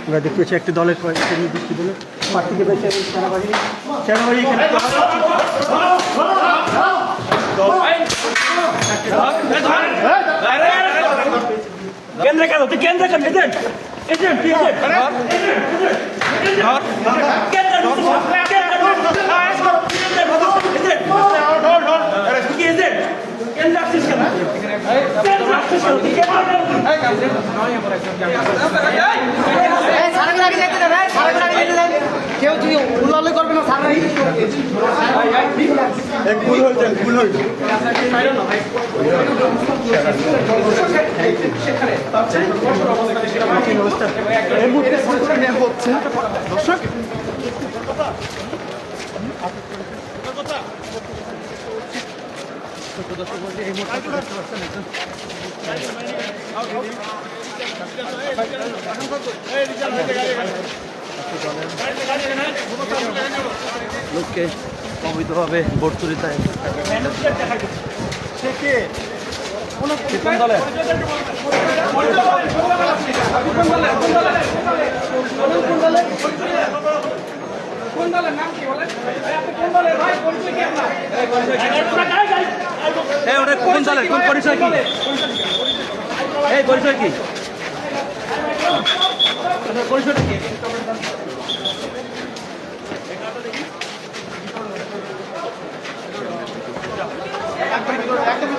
আমরা দেখতে পাচ্ছি একটি দলের কয়েকটি নির্দিষ্ট দলের প্রার্থীকে পেয়েছে সেনাবাহিনী এখানে কেন্দ্র কেন তুই কেন্দ্র কেন এজেন্ট এজেন্ট কেউ যদি উল্লাল করবে না হচ্ছে দর্শক এই মুহূর্তে দেখতে পাচ্ছেন লোককে অবৈধভাবে ভোট চুরিতে কোন দলে কোন দলের কোন পরিচয় কি এই পরিচয় কি পরিচয়টা কি একদম